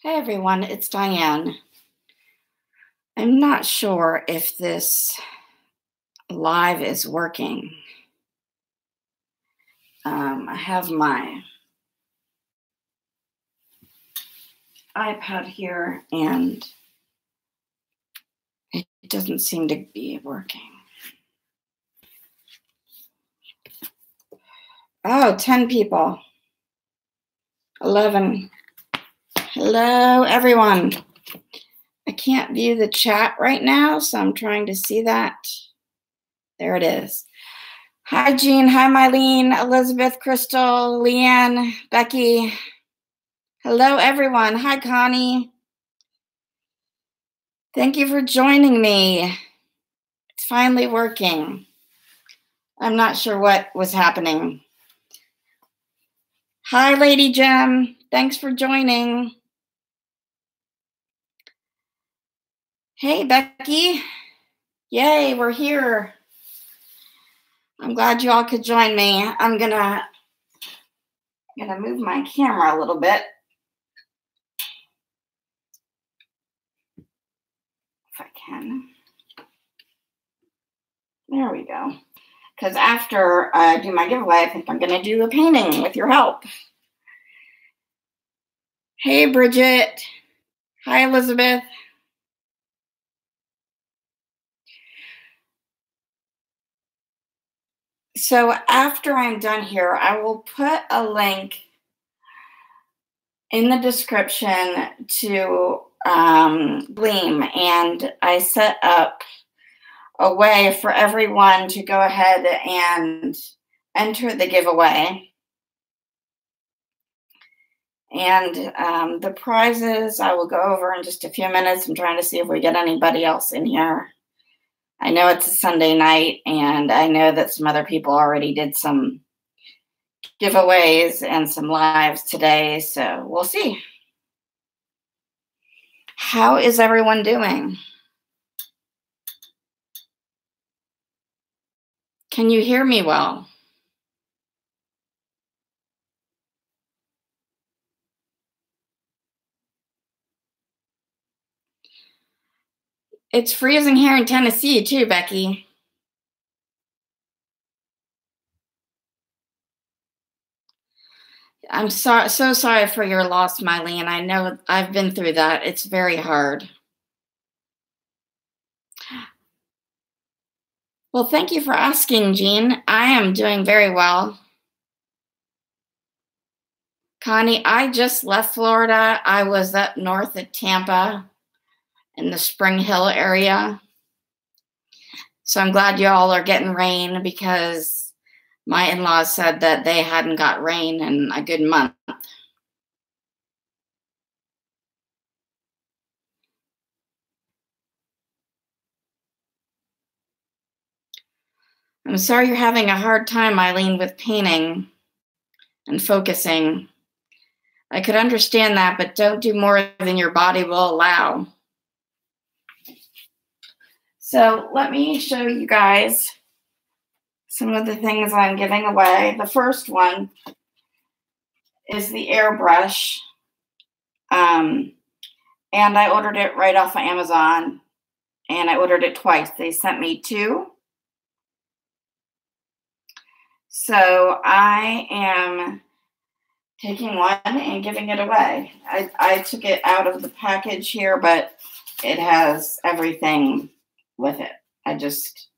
Hey everyone, it's Diane. I'm not sure if this live is working. I have my iPad here and it doesn't seem to be working. Oh, 10 people. 11. Hello, everyone. I can't view the chat right now, so I'm trying to see that. There it is. Hi, Jean. Hi, Mylene, Elizabeth, Crystal, Leanne, Becky. Hello, everyone. Hi, Connie. Thank you for joining me. It's finally working. I'm not sure what was happening. Hi, Lady Gem. Thanks for joining. Hey, Becky. Yay, we're here. I'm glad you all could join me. I'm gonna move my camera a little bit. If I can. There we go. Because after I do my giveaway, I think I'm gonna do a painting with your help. Hey, Bridget. Hi, Elizabeth. So after I'm done here, I will put a link in the description to Gleam, and I set up a way for everyone to go ahead and enter the giveaway. And the prizes I will go over in just a few minutes. I'm trying to see if we get anybody else in here. I know it's a Sunday night, and I know that some other people already did some giveaways and some lives today, so we'll see. How is everyone doing? Can you hear me well? It's freezing here in Tennessee too, Becky. I'm so sorry for your loss, Mylene. I know I've been through that. It's very hard. Well, thank you for asking, Jean. I am doing very well. Connie, I just left Florida. I was up north at Tampa in the Spring Hill area. So I'm glad y'all are getting rain, because my in-laws said that they hadn't got rain in a good month. I'm sorry you're having a hard time, Eileen, with painting and focusing. I could understand that, but don't do more than your body will allow. So let me show you guys some of the things I'm giving away. The first one is the airbrush. And I ordered it right off of Amazon, and I ordered it twice. They sent me 2. So I am taking one and giving it away. I took it out of the package here, but it has everything with it. I just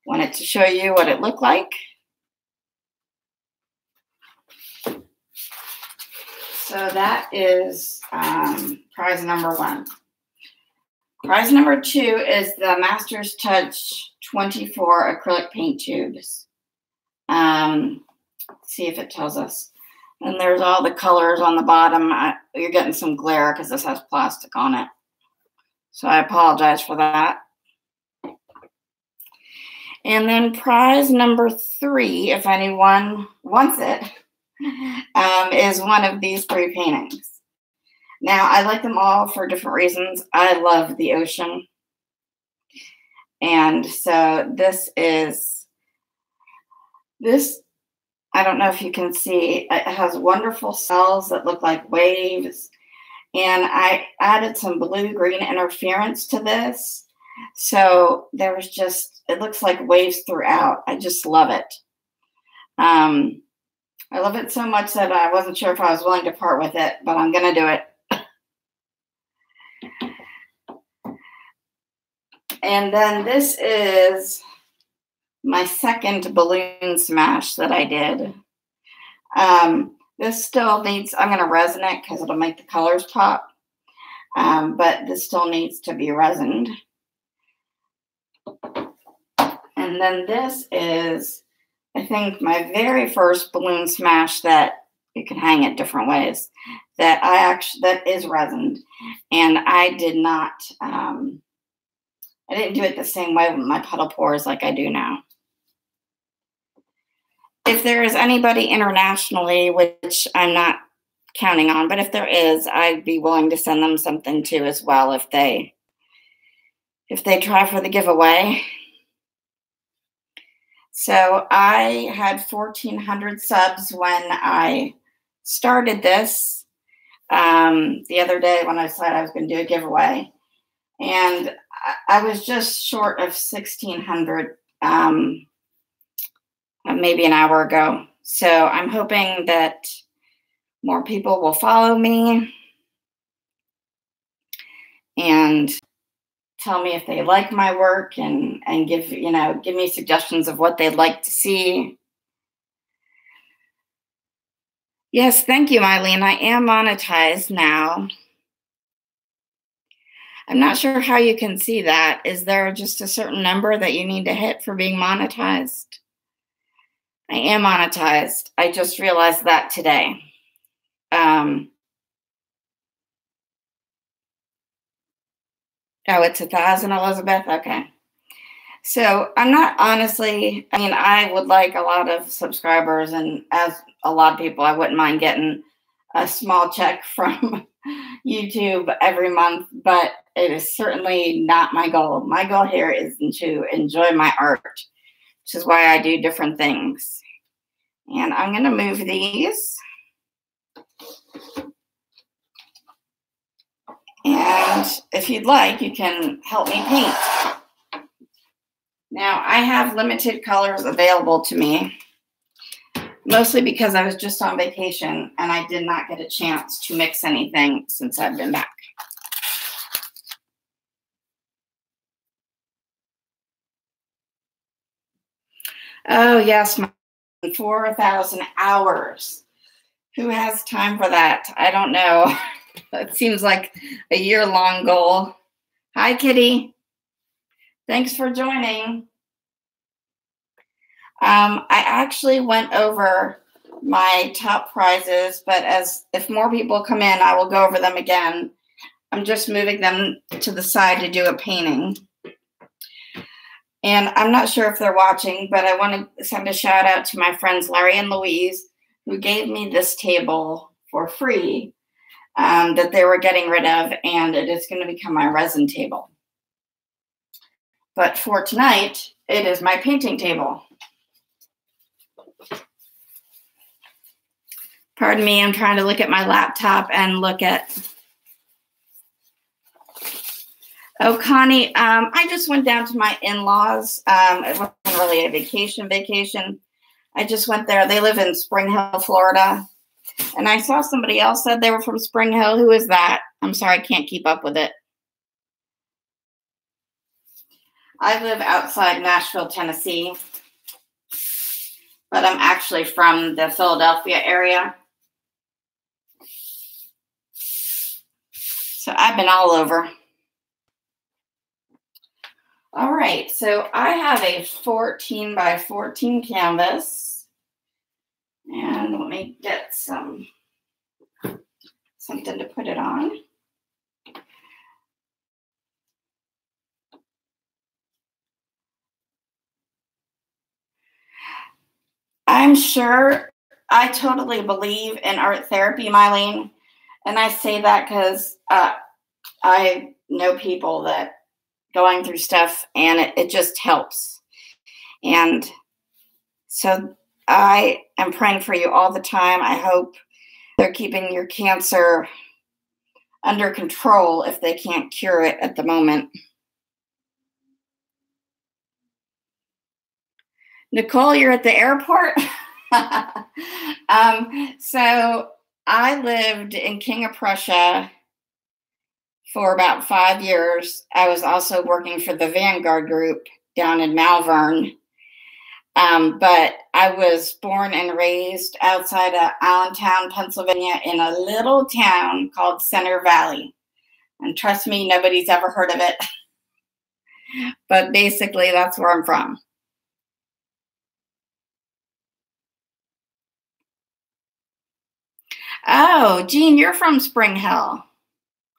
wanted to show you what it looked like. So that is prize number 1. Prize number 2 is the Master's Touch 24 acrylic paint tubes. Let's see if it tells us. And there's all the colors on the bottom. You're getting some glare because this has plastic on it. So I apologize for that. And then prize number 3, if anyone wants it, is one of these 3 paintings. Now, I like them all for different reasons. I love the ocean. And so this, I don't know if you can see, it has wonderful cells that look like waves. And I added some blue-green interference to this. So there was just, it looks like waves throughout. I just love it. I love it so much that I wasn't sure if I was willing to part with it, but I'm going to do it. And then this is my second balloon smash that I did. This still needs, I'm going to resin it because it'll make the colors pop. But this still needs to be resined. And then this is, I think, my very first balloon smash that you can hang it different ways. That is resined. And I did not, I didn't do it the same way with my puddle pours like I do now. If there is anybody internationally, which I'm not counting on, but if there is, I'd be willing to send them something too as well if they try for the giveaway. So I had 1,400 subs when I started this the other day when I decided I was going to do a giveaway. And I was just short of 1,600 maybe an hour ago. So I'm hoping that more people will follow me and tell me if they like my work and give me suggestions of what they'd like to see. Yes, thank you, Eileen. I am monetized now. I'm not sure how you can see that. Is there just a certain number that you need to hit for being monetized? I am monetized. I just realized that today. Oh, it's 1,000, Elizabeth? Okay. So I'm not honestly, I mean, I would like a lot of subscribers, and as a lot of people, I wouldn't mind getting a small check from YouTube every month, but it is certainly not my goal. My goal here is to enjoy my art, which is why I do different things. And I'm going to move these. And if you'd like, you can help me paint. Now, I have limited colors available to me, mostly because I was just on vacation and I did not get a chance to mix anything since I've been back. Oh, yes, 4,000 hours. Who has time for that? I don't know. It seems like a year-long goal. Hi, Kitty. Thanks for joining. I actually went over my top prizes, but if more people come in, I will go over them again. I'm just moving them to the side to do a painting. And I'm not sure if they're watching, but I want to send a shout out to my friends Larry and Louise, who gave me this table for free that they were getting rid of, and it is going to become my resin table. But for tonight, it is my painting table. Pardon me, I'm trying to look at my laptop and look at... Oh, Connie, I just went down to my in-laws. It wasn't really a vacation. I just went there. They live in Spring Hill, Florida. And I saw somebody else said they were from Spring Hill. Who is that? I'm sorry, I can't keep up with it. I live outside Nashville, Tennessee. But I'm actually from the Philadelphia area. So I've been all over. All right, so I have a 14 by 14 canvas. And let me get something to put it on. I'm sure I totally believe in art therapy, Mylene. And I say that because I know people that going through stuff, and it just helps. And so I am praying for you all the time. I hope they're keeping your cancer under control if they can't cure it at the moment. Nicole, you're at the airport? So I lived in King of Prussia for about 5 years. I was also working for the Vanguard Group down in Malvern. But I was born and raised outside of Allentown, Pennsylvania, in a little town called Center Valley. And trust me, nobody's ever heard of it. But basically, that's where I'm from. Oh, Jean, you're from Spring Hill.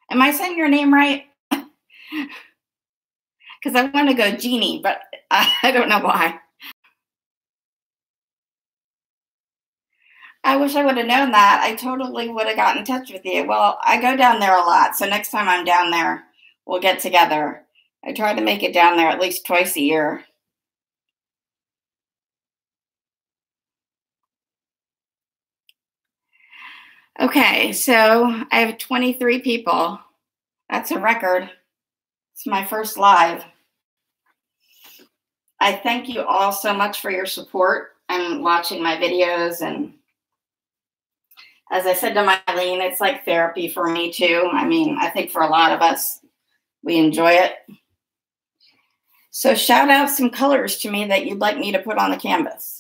Am I saying your name right? Because I want to go Jeannie, but I don't know why. I wish I would have known that. I totally would have gotten in touch with you. Well, I go down there a lot, so next time I'm down there, we'll get together. I try to make it down there at least twice a year. Okay, so I have 23 people. That's a record. It's my first live. I thank you all so much for your support and watching my videos. And as I said to Mylene, it's like therapy for me too. I mean, I think for a lot of us, we enjoy it. So shout out some colors to me that you'd like me to put on the canvas.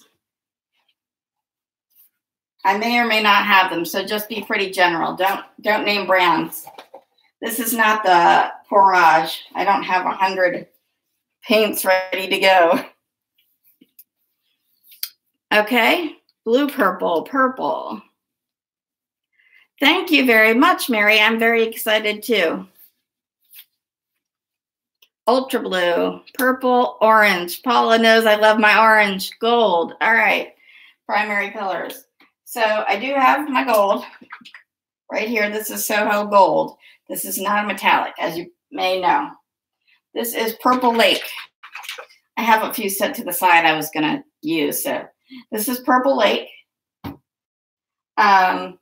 I may or may not have them, so just be pretty general. Don't name brands. This is not the Porage. I don't have 100 paints ready to go. Okay, blue, purple, purple. Thank you very much, Mary. I'm very excited too. Ultra blue, purple, orange. Paula knows I love my orange. Gold. All right, primary colors. So I do have my gold right here. This is Soho Gold. This is not a metallic, as you may know. This is Purple Lake. I have a few set to the side I was going to use. So this is Purple Lake. I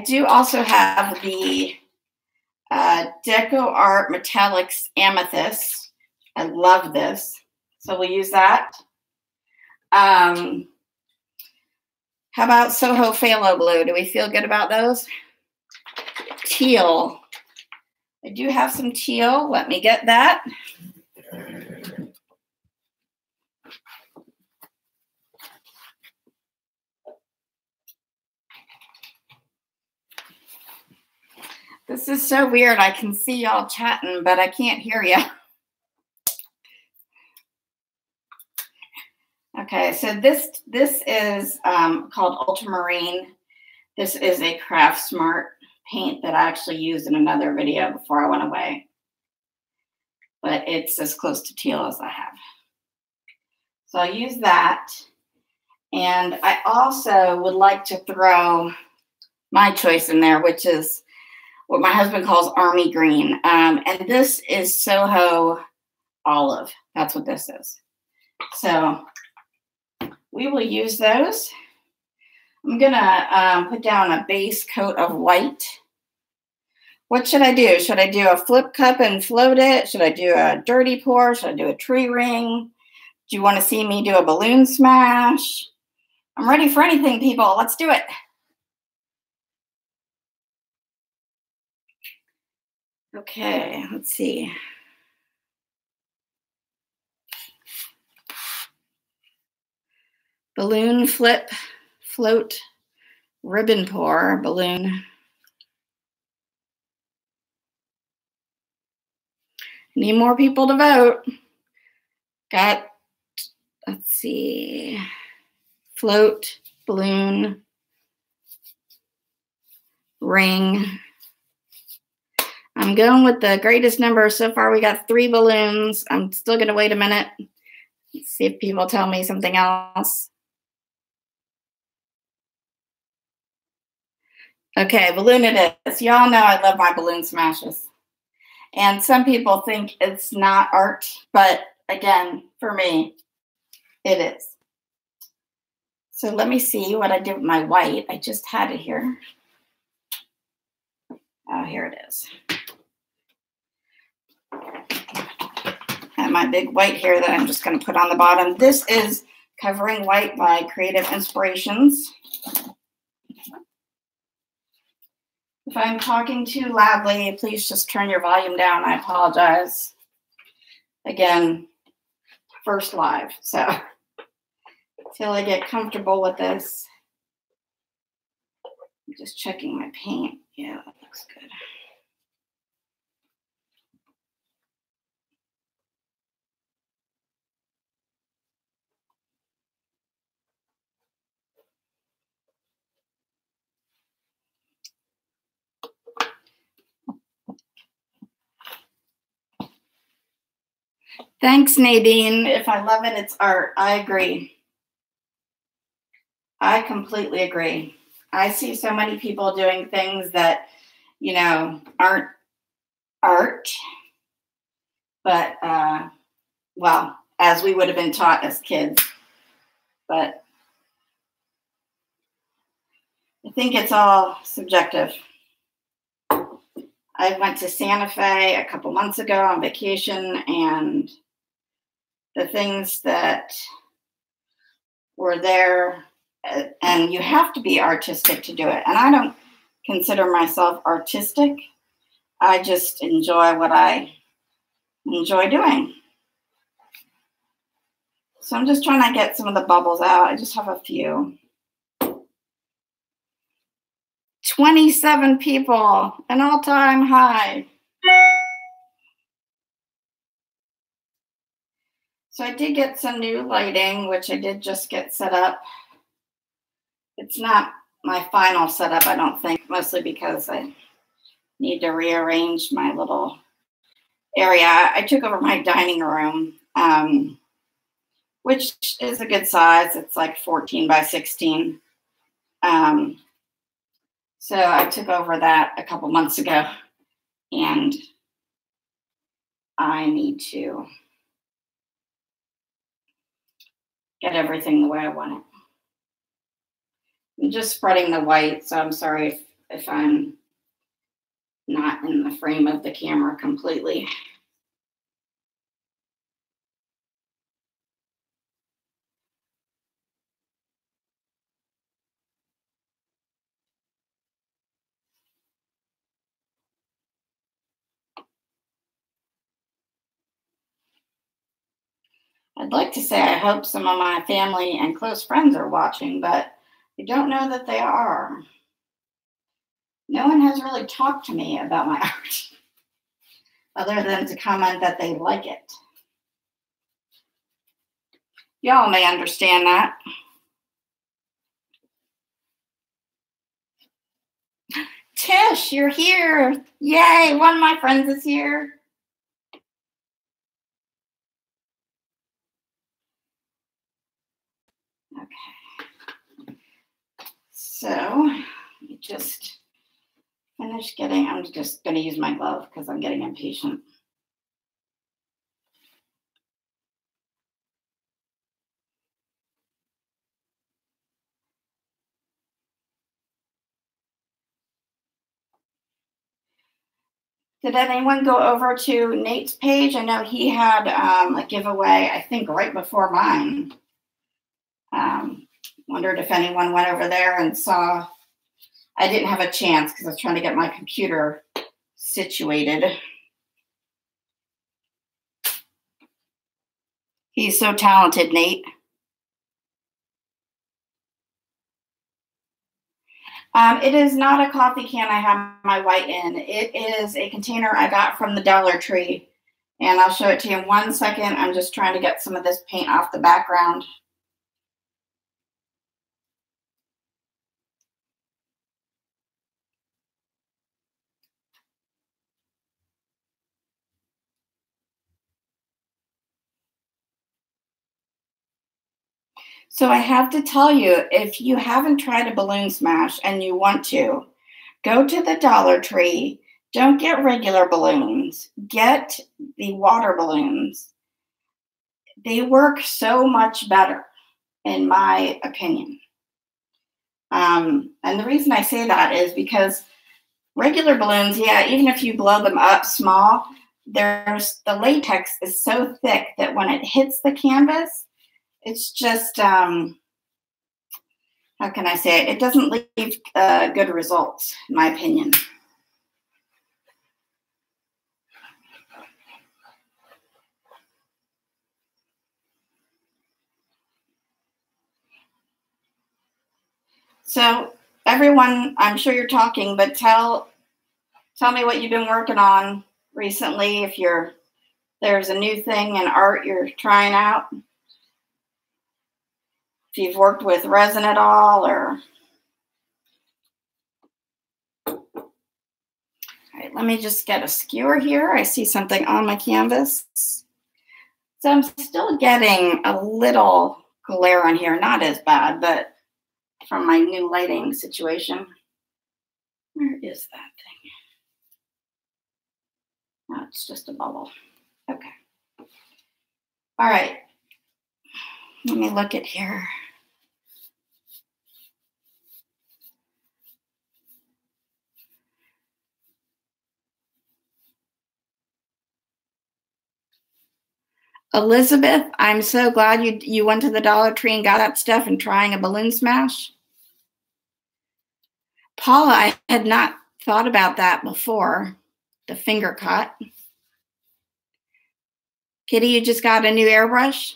do also have the Deco Art Metallics Amethyst. I love this. So we'll use that. How about Soho Phthalo Blue? Do we feel good about those? Teal. I do have some teal. Let me get that. This is so weird. I can see y'all chatting, but I can't hear you. Okay, so this is called Ultramarine. This is a Craft Smart paint that I actually used in another video before I went away. But it's as close to teal as I have. So I'll use that. And I also would like to throw my choice in there, which is what my husband calls Army Green. And this is Soho Olive. That's what this is. So we will use those. I'm going to put down a base coat of white. What should I do? Should I do a flip cup and float it? Should I do a dirty pour? Should I do a tree ring? Do you want to see me do a balloon smash? I'm ready for anything, people. Let's do it. Okay, let's see. Balloon flip, float, ribbon pour, balloon. Need more people to vote. Got, let's see, float, balloon, ring. I'm going with the greatest number. So far, we got 3 balloons. I'm still going to wait a minute. Let's see if people tell me something else. Okay, balloon it is. Y'all know I love my balloon smashes. And some people think it's not art, but again, for me, it is. So let me see what I did with my white. I just had it here. Oh, here it is. And my big white here that I'm just going to put on the bottom. This is Covering White by Creative Inspirations. If I'm talking too loudly, please just turn your volume down. I apologize. Again, first live, so until I get comfortable with this. I'm just checking my paint. Yeah, that looks good. Thanks, Nadine. If I love it, it's art. I agree. I completely agree. I see so many people doing things that, you know, aren't art, but, well, as we would have been taught as kids. But I think it's all subjective. I went to Santa Fe a couple months ago on vacation, and the things that were there, and you have to be artistic to do it. And I don't consider myself artistic. I just enjoy what I enjoy doing. So I'm just trying to get some of the bubbles out. I just have a few. 27 people, an all-time high. So I did get some new lighting, which I did just get set up. It's not my final setup, I don't think, mostly because I need to rearrange my little area. I took over my dining room, which is a good size. It's like 14 by 16. So I took over that a couple months ago, and I need to get everything the way I want it. I'm just spreading the white, so I'm sorry if I'm not in the frame of the camera completely. I'd like to say I hope some of my family and close friends are watching, but I don't know that they are. No one has really talked to me about my art, other than to comment that they like it. Y'all may understand that. Tish, you're here. Yay, one of my friends is here. Okay. So, you just finish getting, I'm just going to use my glove because I'm getting impatient. Did anyone go over to Nate's page? I know he had a giveaway, I think, right before mine. Wondered if anyone went over there and saw. I didn't have a chance because I was trying to get my computer situated. He's so talented, Nate. It is not a coffee can I have my white in. It is a container I got from the Dollar Tree. And I'll show it to you in 1 second. I'm just trying to get some of this paint off the background. So I have to tell you, if you haven't tried a balloon smash and you want to, go to the Dollar Tree. Don't get regular balloons. Get the water balloons. They work so much better, in my opinion. And the reason I say that is because Regular balloons, yeah, even if you blow them up small, there's the latex is so thick that when it hits the canvas, it's just how can I say it? It doesn't leave good results, in my opinion. So everyone, I'm sure you're talking, but tell me what you've been working on recently. If there's a new thing in art you're trying out. If you've worked with resin at all, or all right, let me just get a skewer here. I see something on my canvas. So I'm still getting a little glare on here, not as bad, but from my new lighting situation. Where is that thing? Oh, it's just a bubble. Okay. All right. Let me look at here. Elizabeth, I'm so glad you went to the Dollar Tree and got that stuff and trying a balloon smash. Paula, I had not thought about that before, the finger cut. Kitty, you just got a new airbrush?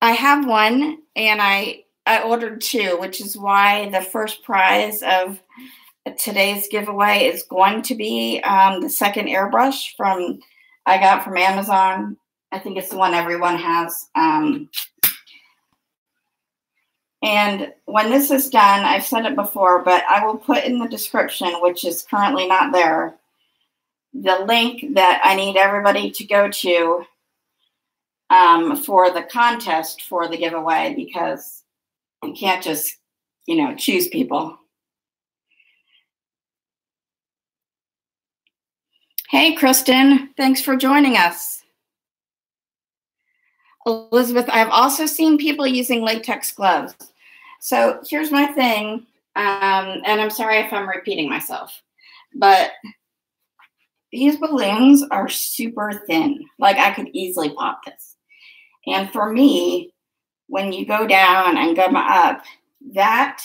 I have one, and I ordered two, which is why the first prize of today's giveaway is going to be the second airbrush I got from Amazon. I think it's the one everyone has. And when this is done, I've said it before, but I will put in the description, which is currently not there, the link that I need everybody to go to for the contest for the giveaway, because you can't just, choose people. Hey, Kristen, thanks for joining us. Elizabeth, I've also seen people using latex gloves. So here's my thing, and I'm sorry if I'm repeating myself, but these balloons are super thin. Like, I could easily pop this. And for me, when you go down and go up, that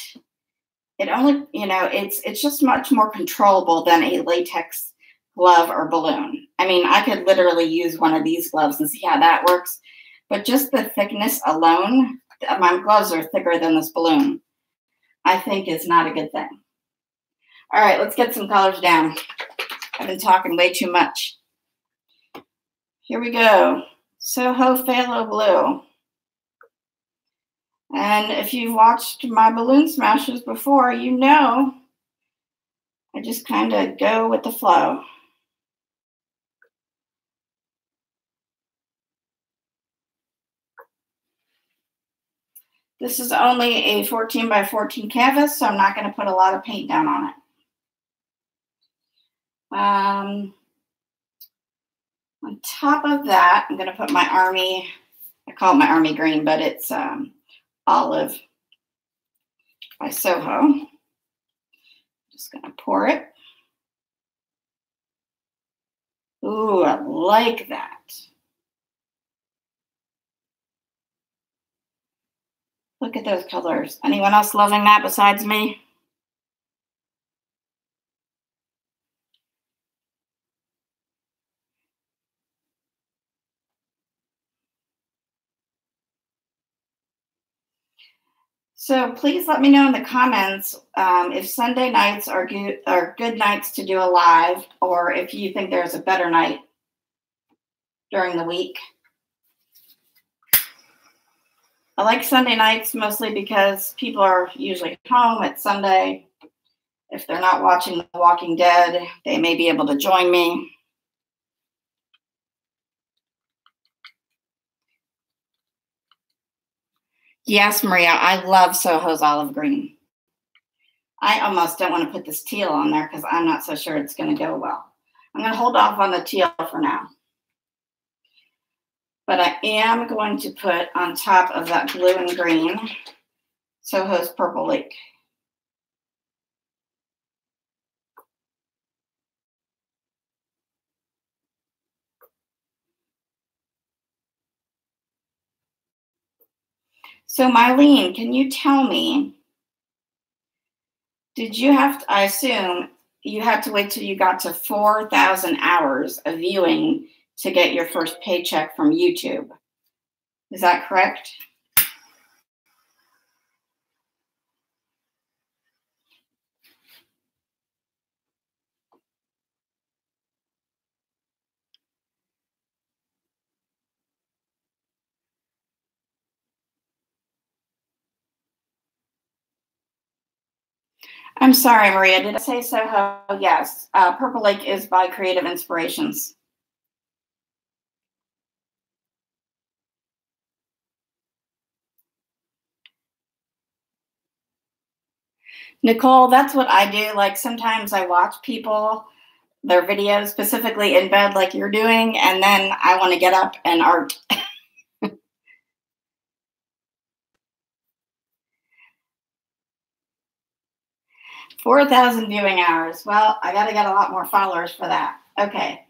it only, it's just much more controllable than a latex glove or balloon. I mean, I could literally use one of these gloves and see how that works. But just the thickness alone, my gloves are thicker than this balloon, I think is not a good thing. All right, let's get some colors down. I've been talking way too much. Here we go. Soho Phthalo Blue. And if you've watched my balloon smashes before, you know I just kind of go with the flow. This is only a 14 by 14 canvas, so I'm not going to put a lot of paint down on it. On top of that, I'm going to put my Army, I call it my Army Green, but it's Olive by Soho. Just going to pour it. Ooh, I like that. Look at those colors. Anyone else loving that besides me? So please let me know in the comments if Sunday nights are good nights to do a live, or if you think there's a better night during the week. I like Sunday nights mostly because people are usually home. It's Sunday. If they're not watching The Walking Dead, they may be able to join me. Yes, Maria, I love Soho's Olive Green. I almost don't want to put this teal on there because I'm not so sure it's going to go well. I'm going to hold off on the teal for now. But I am going to put on top of that blue and green Soho's Purple Lake. So Mylene, can you tell me, did you have to, I assume you had to wait till you got to 4,000 hours of viewing to get your first paycheck from YouTube? Is that correct? I'm sorry, Maria. Did I say so? Oh, yes. Purple Lake is by Creative Inspirations. Nicole, that's what I do. Like sometimes I watch people, their videos, specifically in bed like you're doing, and then I want to get up and art. 4,000 viewing hours. Well, I got to get a lot more followers for that. Okay.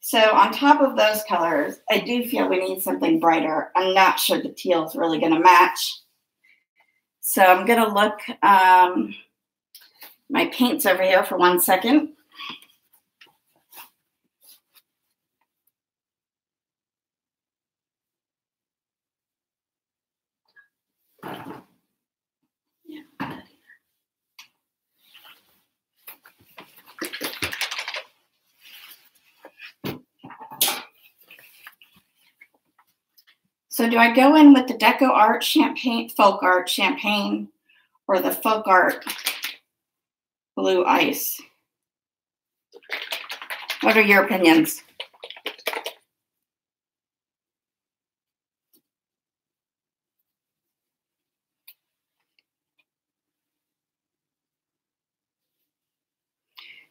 So on top of those colors, I do feel we need something brighter. I'm not sure the teal is really going to match. So I'm going to look, my paints over here for 1 second. So do I go in with the Deco Art Champagne, Folk Art Champagne, or the Folk Art Blue Ice? What are your opinions?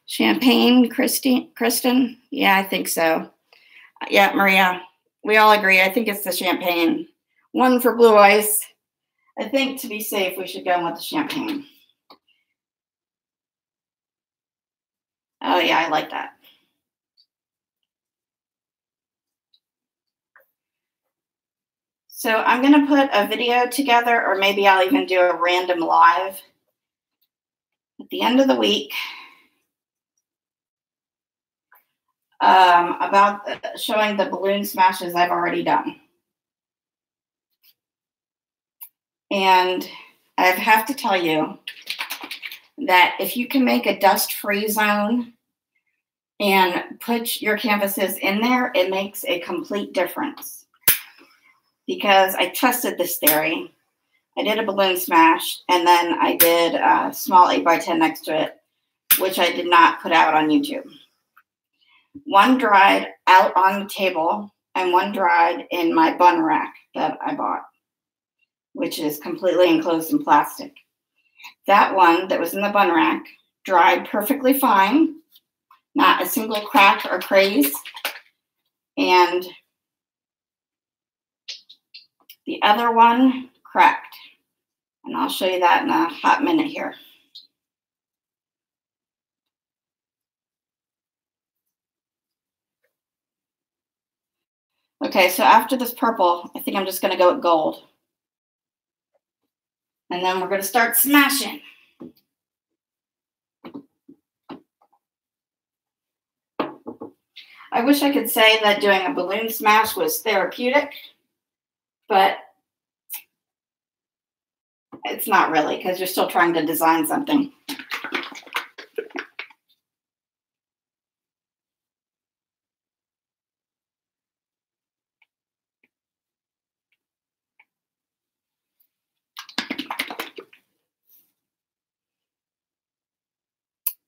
Champagne, Kristen? Yeah, I think so. Yeah, Maria, we all agree. I think it's the champagne. One for Blue Ice. I think to be safe, we should go in with the champagne. Oh, yeah, I like that. So I'm going to put a video together, or maybe I'll even do a random live at the end of the week about showing the balloon smashes I've already done. And I have to tell you that if you can make a dust-free zone and put your canvases in there, it makes a complete difference. Because I tested this theory. I did a balloon smash, and then I did a small 8x10 next to it, which I did not put out on YouTube. One dried out on the table, and one dried in my bun rack that I bought, which is completely enclosed in plastic. That one that was in the bun rack dried perfectly fine, not a single crack or craze. And the other one cracked. And I'll show you that in a hot minute here. Okay, so after this purple, I think I'm just going to go with gold. And then we're going to start smashing. I wish I could say that doing a balloon smash was therapeutic, but it's not really, because you're still trying to design something.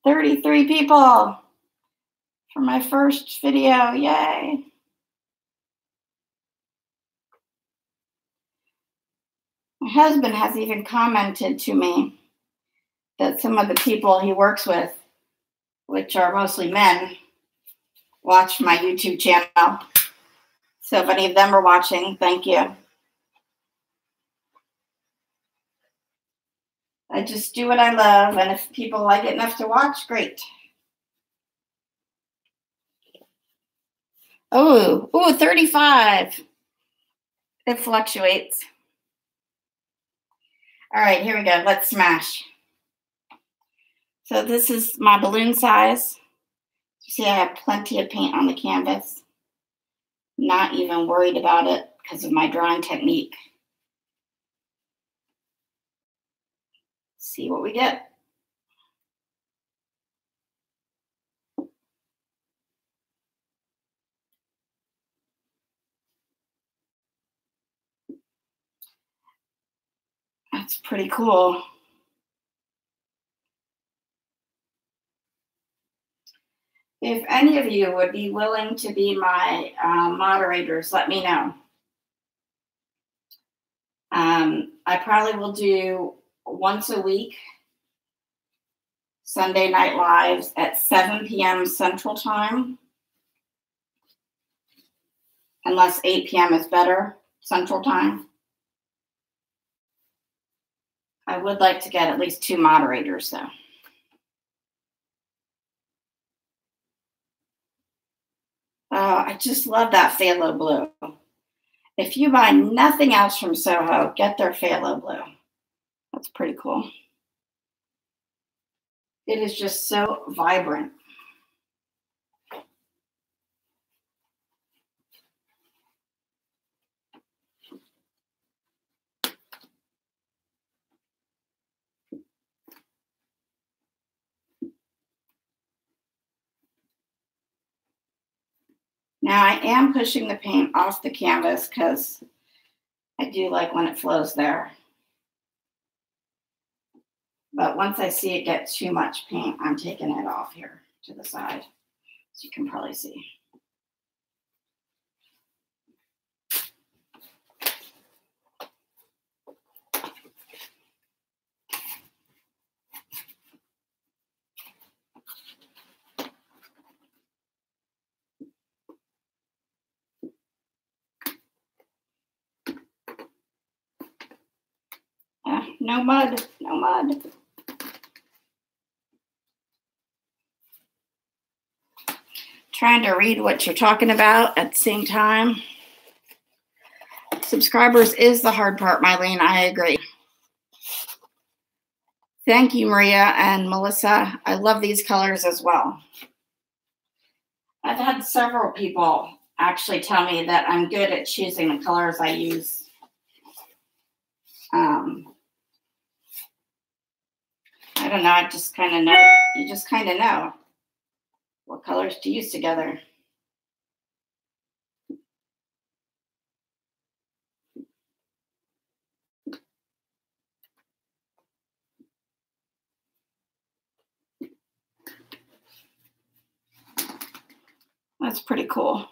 $33 people for my first video. Yay. My husband has even commented to me that some of the people he works with, which are mostly men, watch my YouTube channel. So if any of them are watching, thank you. I just do what I love, and if people like it enough to watch, great. Oh, 35. It fluctuates. All right, here we go. Let's smash. So this is my balloon size. You see I have plenty of paint on the canvas. Not even worried about it because of my drawing technique. See what we get. That's pretty cool. If any of you would be willing to be my moderators, let me know. I probably will do once a week, Sunday Night Lives at 7 p.m. Central Time, unless 8 p.m. is better Central Time. I would like to get at least 2 moderators, though. Oh, I just love that phthalo blue. If you buy nothing else from Soho, get their phthalo blue. That's pretty cool. It is just so vibrant. Now I am pushing the paint off the canvas because I do like when it flows there. But once I see it get too much paint, I'm taking it off here to the side, as you can probably see. No mud, no mud. Trying to read what you're talking about at the same time. Subscribers is the hard part, Mylene. I agree. Thank you, Maria and Melissa. I love these colors as well. I've had several people actually tell me that I'm good at choosing the colors I use. I don't know. I just kind of know. You just kind of know what colors to use together. That's pretty cool.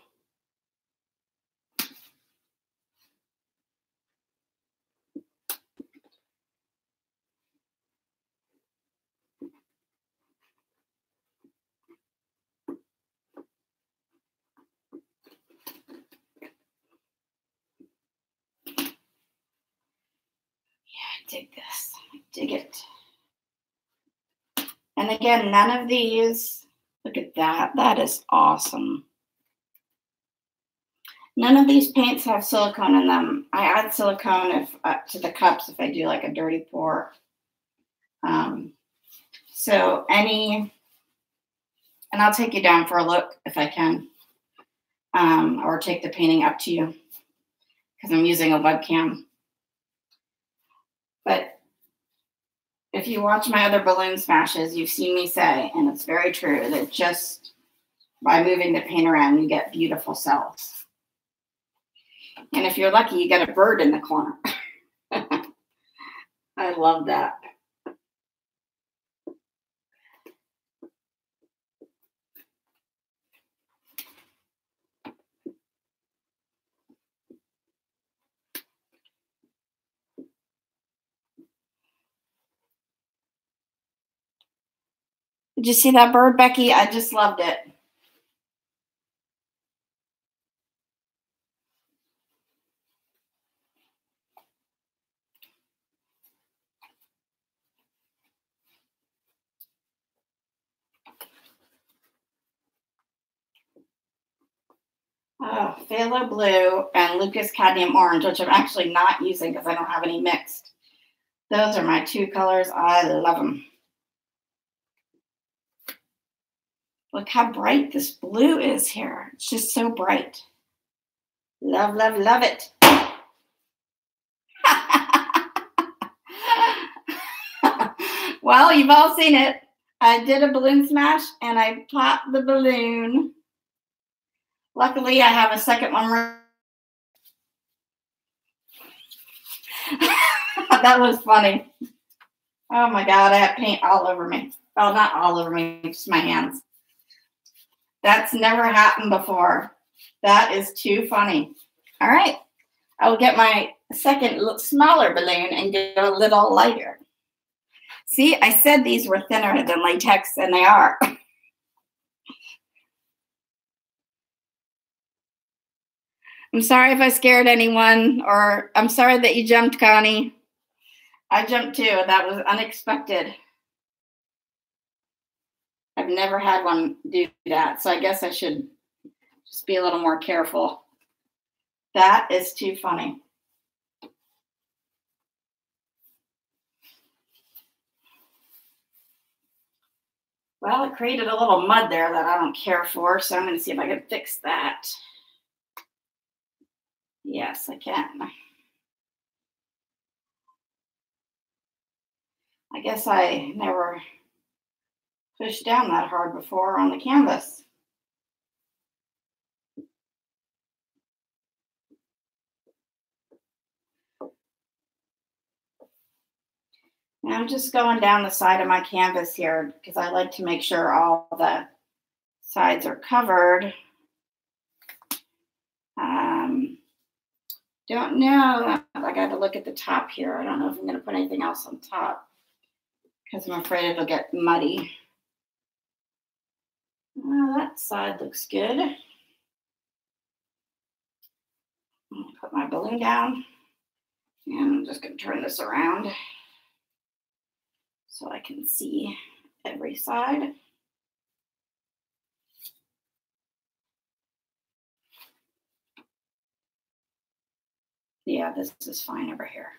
Dig this. Dig it. And again, none of these, look at that. That is awesome. None of these paints have silicone in them. I add silicone to the cups if I do like a dirty pour. So and I'll take you down for a look if I can, or take the painting up to you because I'm using a webcam. But if you watch my other balloon smashes, you've seen me say, and it's very true, that just by moving the paint around, you get beautiful cells. And if you're lucky, you get a bird in the corner. I love that. Did you see that bird, Becky? I just loved it. Oh, phthalo blue and Lucas cadmium orange, which I'm actually not using because I don't have any mixed. Those are my two colors. I love them. Look how bright this blue is here. It's just so bright. Love, love, love it. Well, you've all seen it. I did a balloon smash and I popped the balloon. Luckily, I have a second one. That was funny. Oh my God, I have paint all over me. Well, not all over me, just my hands. That's never happened before. That is too funny. All right, I will get my second smaller balloon and go a little lighter. See, I said these were thinner than latex, and they are. I'm sorry if I scared anyone, or I'm sorry that you jumped, Connie. I jumped too. That was unexpected. I've never had one do that, so I guess I should just be a little more careful. That is too funny. Well, it created a little mud there that I don't care for, so I'm going to see if I can fix that. Yes, I can. I guess I never pushed down that hard before on the canvas. Now I'm just going down the side of my canvas here because I like to make sure all the sides are covered. Don't know. I got to look at the top here. I don't know if I'm going to put anything else on top because I'm afraid it'll get muddy. Well, that side looks good. I'm going to put my balloon down, and I'm just going to turn this around so I can see every side. Yeah, this is fine over here.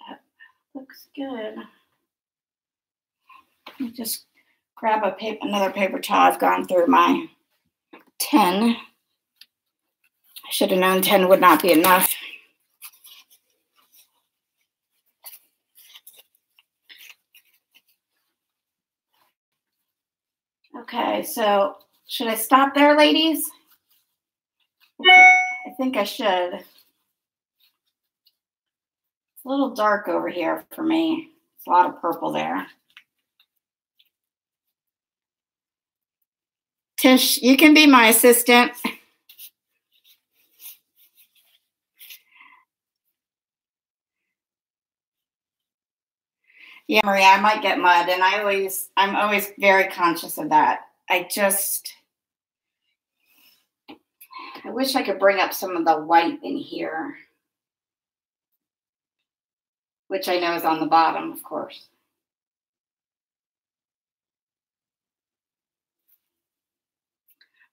That looks good. Let me just grab another paper towel. I've gone through my 10. I should have known 10 would not be enough. Okay, so should I stop there, ladies? I think I should. It's a little dark over here for me. It's a lot of purple there. Tish, you can be my assistant. Yeah, Maria, I might get mud, and I'm always very conscious of that. I wish I could bring up some of the white in here, which I know is on the bottom, of course.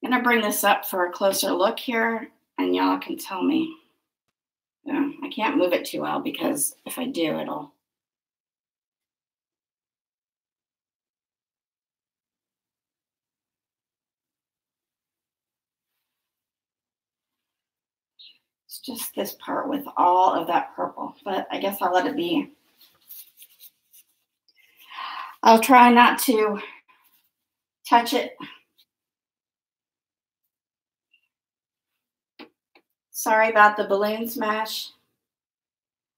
I'm going to bring this up for a closer look here, and y'all can tell me. I can't move it too well because if I do, it'll... It's just this part with all of that purple, but I guess I'll let it be. I'll try not to touch it. Sorry about the balloon smash.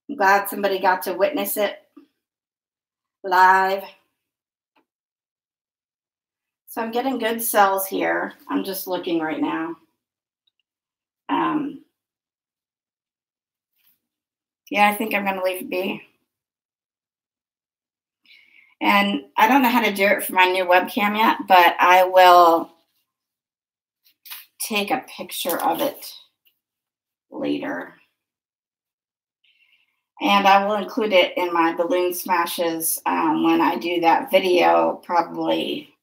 I'm glad somebody got to witness it live. So I'm getting good cells here. I'm just looking right now. Yeah, I think I'm going to leave it be. And I don't know how to do it for my new webcam yet, but I will take a picture of it later. And I will include it in my balloon smashes when I do that video, probably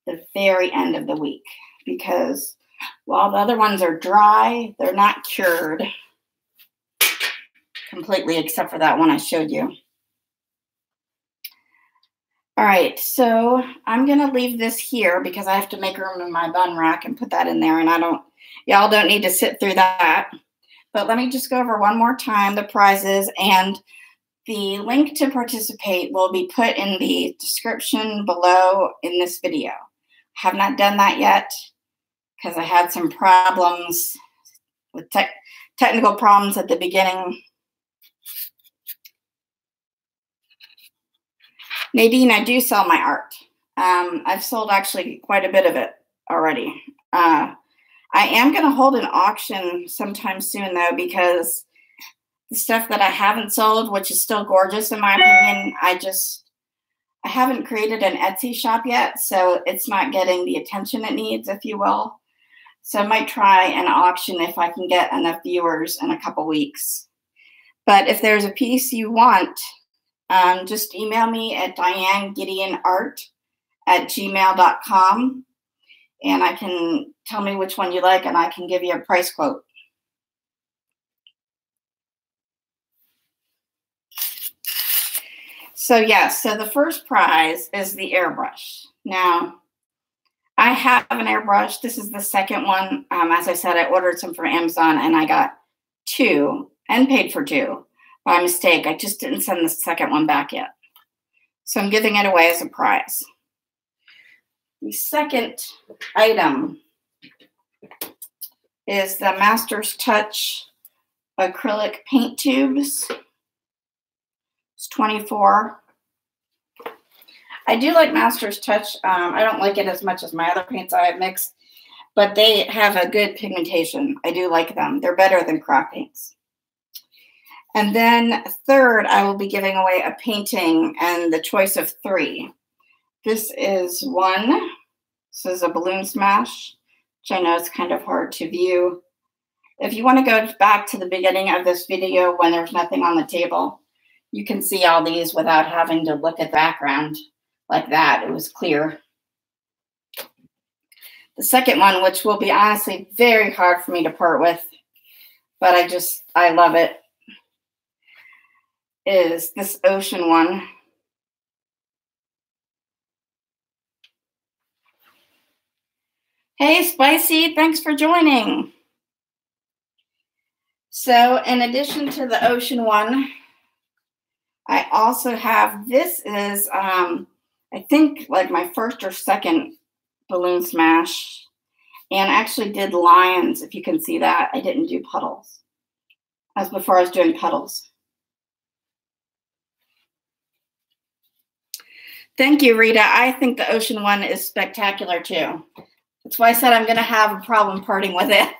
the very end of the week. Because while the other ones are dry, they're not cured. completely except for that one I showed you. All right, so I'm gonna leave this here because I have to make room in my bun rack and put that in there, and y'all don't need to sit through that. But let me just go over one more time the prizes, and the link to participate will be put in the description below in this video. I have not done that yet because I had some problems with technical problems at the beginning. Nadine, I do sell my art. I've sold actually quite a bit of it already. I am going to hold an auction sometime soon, though, because the stuff that I haven't sold, which is still gorgeous in my opinion, I haven't created an Etsy shop yet, so it's not getting the attention it needs, if you will. So I might try an auction if I can get enough viewers in a couple weeks. But if there's a piece you want, just email me at dianegideonart@gmail.com, and I can tell me which one you like, and I can give you a price quote. So yes, so the first prize is the airbrush. Now, I have an airbrush. This is the second one. As I said, I ordered some from Amazon, and I got 2 and paid for 2. By mistake, I just didn't send the second one back yet. So I'm giving it away as a prize. The second item is the Master's Touch acrylic paint tubes. It's 24. I do like Master's Touch. I don't like it as much as my other paints I have mixed, but they have a good pigmentation. I do like them. They're better than craft paints. And then third, I will be giving away a painting and the choice of 3. This is one. This is a Balloon Smash, which I know is kind of hard to view. If you want to go back to the beginning of this video when there's nothing on the table, you can see all these without having to look at the background like that. It was clear. The second one, which will be honestly very hard for me to part with, but I love it, is this ocean one. Hey, Spicy, thanks for joining. So in addition to the ocean one, I also have, this is, I think like my first or second Balloon Smash, and actually did lions, if you can see that. I didn't do puddles. As before I was doing puddles. Thank you, Rita. I think the ocean one is spectacular too. That's why I said I'm going to have a problem parting with it.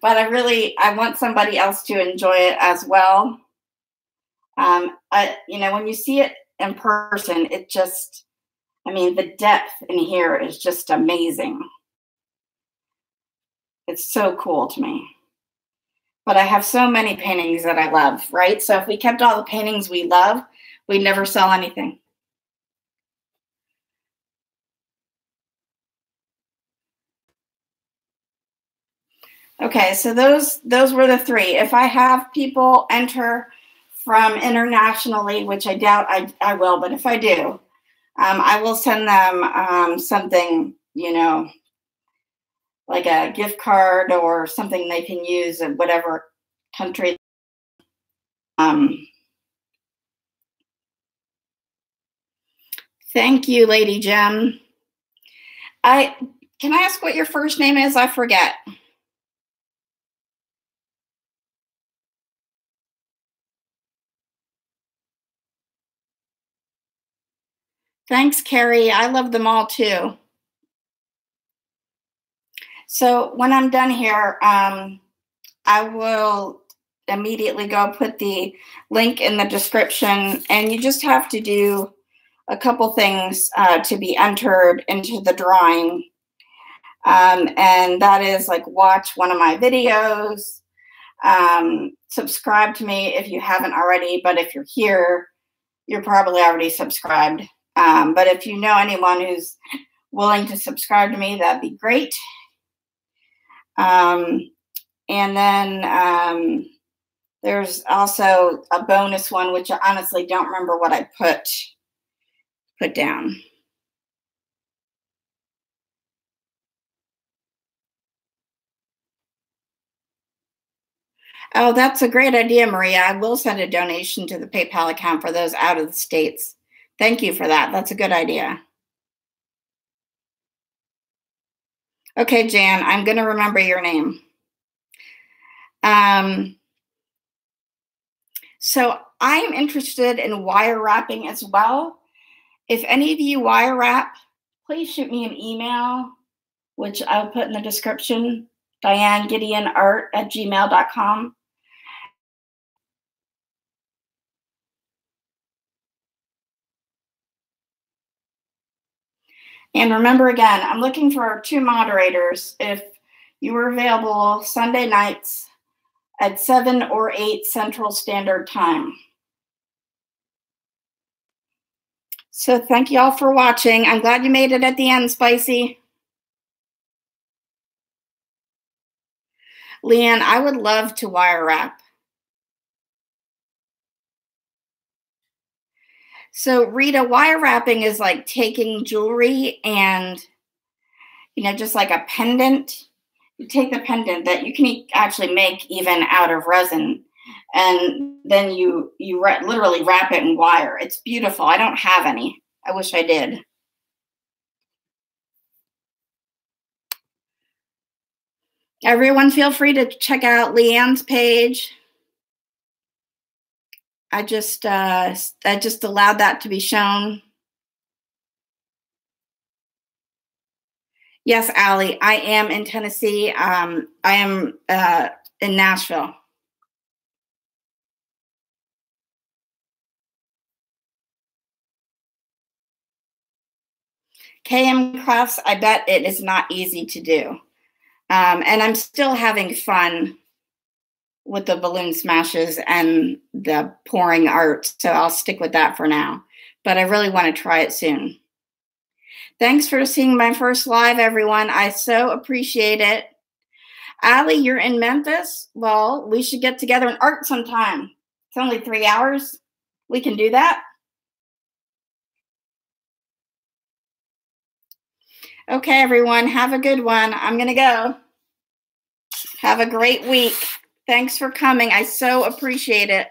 But I want somebody else to enjoy it as well. When you see it in person, it just, the depth in here is just amazing. It's so cool to me. But I have so many paintings that I love, right? So if we kept all the paintings we love, we'd never sell anything. Okay, so those were the 3. If I have people enter from internationally, which I doubt I will, but if I do, I will send them something, like a gift card or something they can use in whatever country. Thank you, Lady Gem. Can I ask what your first name is? I forget. Thanks, Carrie. I love them all too. So when I'm done here, I will immediately go put the link in the description, and you just have to do a couple things to be entered into the drawing. And that is like watch one of my videos, subscribe to me if you haven't already, but if you're here, you're probably already subscribed. But if you know anyone who's willing to subscribe to me, that'd be great. And then There's also a bonus one, which I honestly don't remember what I put down. Oh, that's a great idea, Maria. I will send a donation to the PayPal account for those out of the States. Thank you for that. That's a good idea. Okay, Jan, I'm going to remember your name. So I'm interested in wire wrapping as well. If any of you wire wrap, please shoot me an email, which I'll put in the description, DianeGideonArt@gmail.com. And remember again, I'm looking for 2 moderators. If you were available Sunday nights at 7 or 8 Central Standard Time. So thank you all for watching. I'm glad you made it at the end, Spicy. Leanne, I would love to wire wrap. So Rita, wire wrapping is like taking jewelry and, just like a pendant. You take the pendant that you can actually make even out of resin, and then you literally wrap it in wire. It's beautiful. I don't have any. I wish I did. Everyone feel free to check out Leanne's page. I just allowed that to be shown. Yes, Allie, I am in Tennessee. I am in Nashville. KM Crafts, I bet it is not easy to do. And I'm still having fun with the balloon smashes and the pouring art, so I'll stick with that for now. But I really want to try it soon. Thanks for seeing my first live, everyone. I so appreciate it. Allie, you're in Memphis? Well, we should get together and art sometime. It's only 3 hours. We can do that. Okay, everyone, have a good one. I'm going to go. Have a great week. Thanks for coming. I so appreciate it.